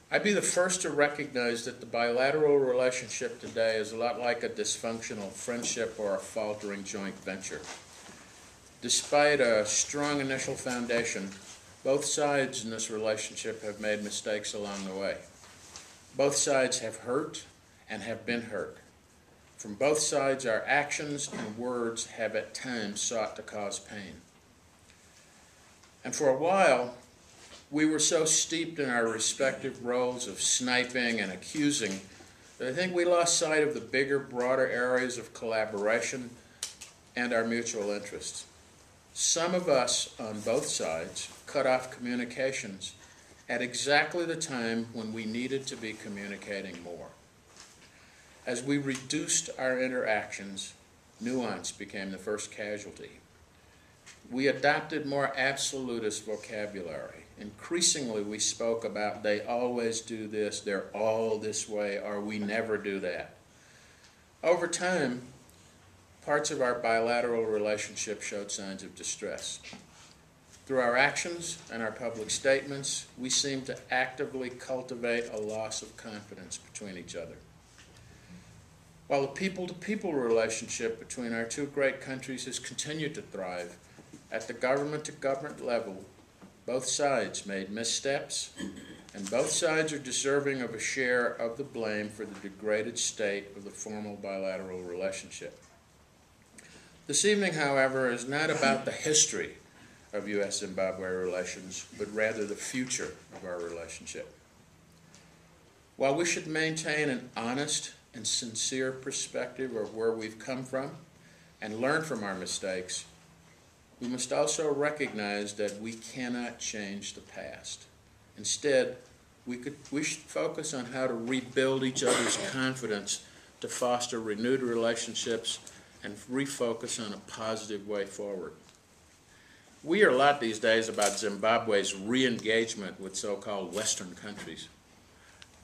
I'd be the first to recognize that the bilateral relationship today is a lot like a dysfunctional friendship or a faltering joint venture. Despite a strong initial foundation, both sides in this relationship have made mistakes along the way. Both sides have hurt and have been hurt. From both sides, our actions and words have at times sought to cause pain. And for a while, we were so steeped in our respective roles of sniping and accusing that I think we lost sight of the bigger, broader areas of collaboration and our mutual interests. Some of us on both sides cut off communications at exactly the time when we needed to be communicating more. As we reduced our interactions, nuance became the first casualty. We adopted more absolutist vocabulary. Increasingly, we spoke about they always do this, they're all this way, or we never do that. Over time, parts of our bilateral relationship showed signs of distress. Through our actions and our public statements, we seemed to actively cultivate a loss of confidence between each other. While the people-to-people relationship between our two great countries has continued to thrive, at the government-to-government level, both sides made missteps, and both sides are deserving of a share of the blame for the degraded state of the formal bilateral relationship. This evening, however, is not about the history of U.S.-Zimbabwe relations, but rather the future of our relationship. While we should maintain an honest and sincere perspective of where we've come from and learn from our mistakes, we must also recognize that we cannot change the past. Instead, we should focus on how to rebuild each other's confidence to foster renewed relationships and refocus on a positive way forward. We hear a lot these days about Zimbabwe's re-engagement with so-called Western countries.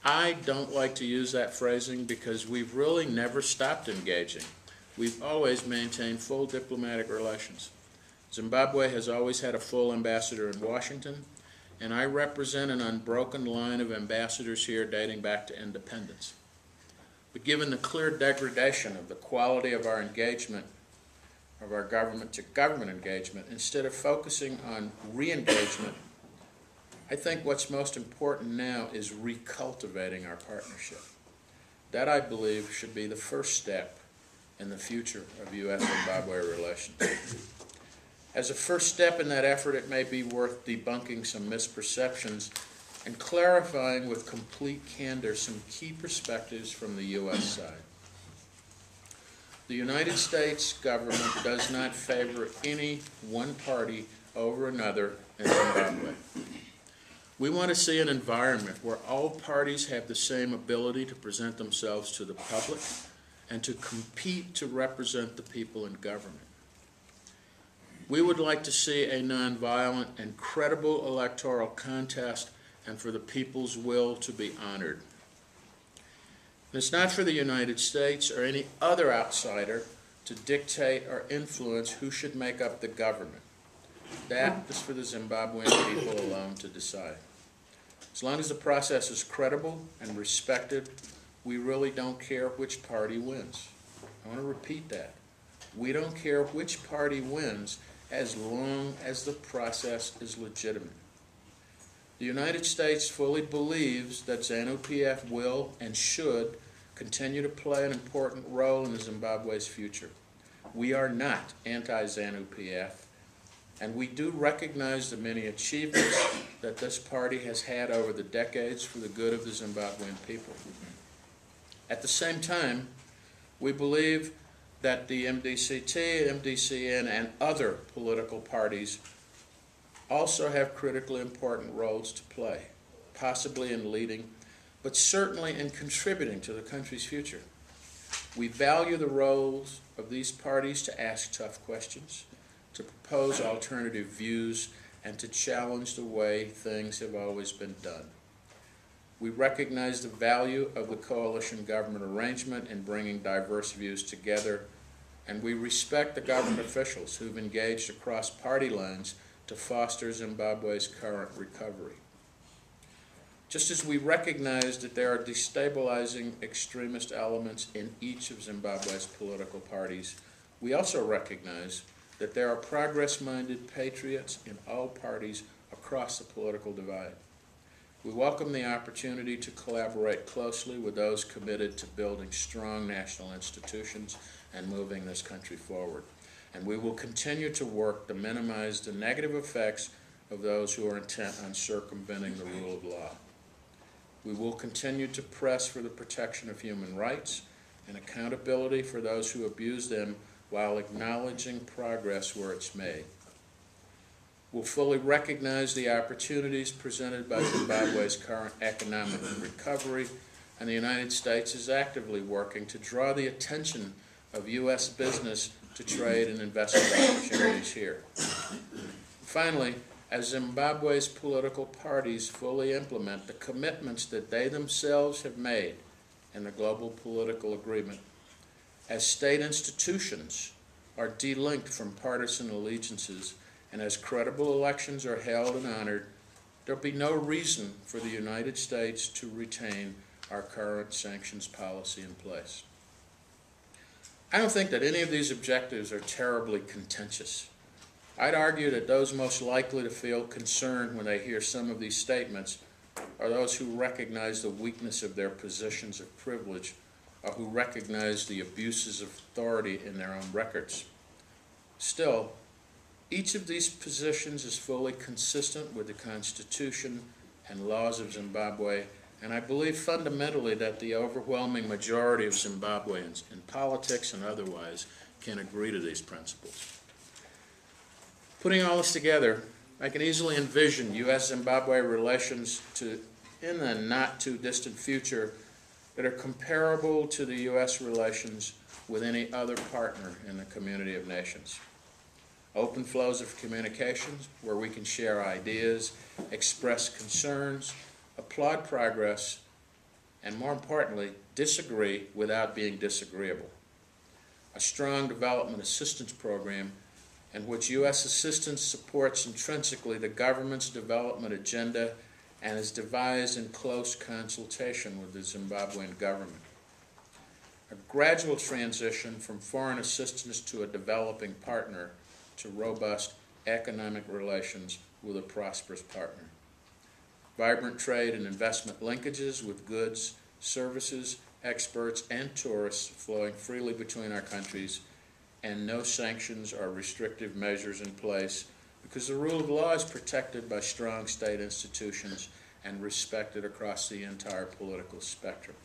I don't like to use that phrasing because we've really never stopped engaging. We've always maintained full diplomatic relations. Zimbabwe has always had a full ambassador in Washington, and I represent an unbroken line of ambassadors here dating back to independence. But given the clear degradation of the quality of our engagement, of our government-to-government engagement, instead of focusing on re-engagement, I think what's most important now is recultivating our partnership. That, I believe, should be the first step in the future of U.S.-Zimbabwe relations. As a first step in that effort, it may be worth debunking some misperceptions and clarifying with complete candor some key perspectives from the U.S. side. The United States government does not favor any one party over another in Zimbabwe. We want to see an environment where all parties have the same ability to present themselves to the public and to compete to represent the people in government. We would like to see a nonviolent and credible electoral contest and for the people's will to be honored. And it's not for the United States or any other outsider to dictate or influence who should make up the government. That is for the Zimbabwean people alone to decide. As long as the process is credible and respected, we really don't care which party wins. I want to repeat that. We don't care which party wins as long as the process is legitimate. The United States fully believes that ZANU-PF will and should continue to play an important role in Zimbabwe's future. We are not anti-ZANU-PF, and we do recognize the many achievements that this party has had over the decades for the good of the Zimbabwean people. At the same time, we believe that the MDCT, MDCN, and other political parties also have critically important roles to play, possibly in leading, but certainly in contributing to the country's future. We value the roles of these parties to ask tough questions, to propose alternative views, and to challenge the way things have always been done. We recognize the value of the coalition government arrangement in bringing diverse views together, and we respect the government officials who've engaged across party lines to foster Zimbabwe's current recovery. Just as we recognize that there are destabilizing extremist elements in each of Zimbabwe's political parties, we also recognize that there are progress-minded patriots in all parties across the political divide. We welcome the opportunity to collaborate closely with those committed to building strong national institutions and moving this country forward. And we will continue to work to minimize the negative effects of those who are intent on circumventing the rule of law. We will continue to press for the protection of human rights and accountability for those who abuse them while acknowledging progress where it's made. We'll fully recognize the opportunities presented by Zimbabwe's current economic recovery, and the United States is actively working to draw the attention of U.S. business to trade and investment opportunities here. Finally, as Zimbabwe's political parties fully implement the commitments that they themselves have made in the global political agreement, as state institutions are delinked from partisan allegiances, and as credible elections are held and honored, there'll be no reason for the United States to retain our current sanctions policy in place. I don't think that any of these objectives are terribly contentious. I'd argue that those most likely to feel concerned when they hear some of these statements are those who recognize the weakness of their positions of privilege or who recognize the abuses of authority in their own records. Still, each of these positions is fully consistent with the Constitution and laws of Zimbabwe, and I believe fundamentally that the overwhelming majority of Zimbabweans, in politics and otherwise, can agree to these principles. Putting all this together, I can easily envision U.S.-Zimbabwe relations in the not-too-distant future that are comparable to the U.S. relations with any other partner in the community of nations. Open flows of communications where we can share ideas, express concerns, applaud progress, and more importantly, disagree without being disagreeable. A strong development assistance program in which U.S. assistance supports intrinsically the government's development agenda and is devised in close consultation with the Zimbabwean government. A gradual transition from foreign assistance to a developing partner to robust economic relations with a prosperous partner. Vibrant trade and investment linkages with goods, services, experts, and tourists flowing freely between our countries, and no sanctions or restrictive measures in place because the rule of law is protected by strong state institutions and respected across the entire political spectrum.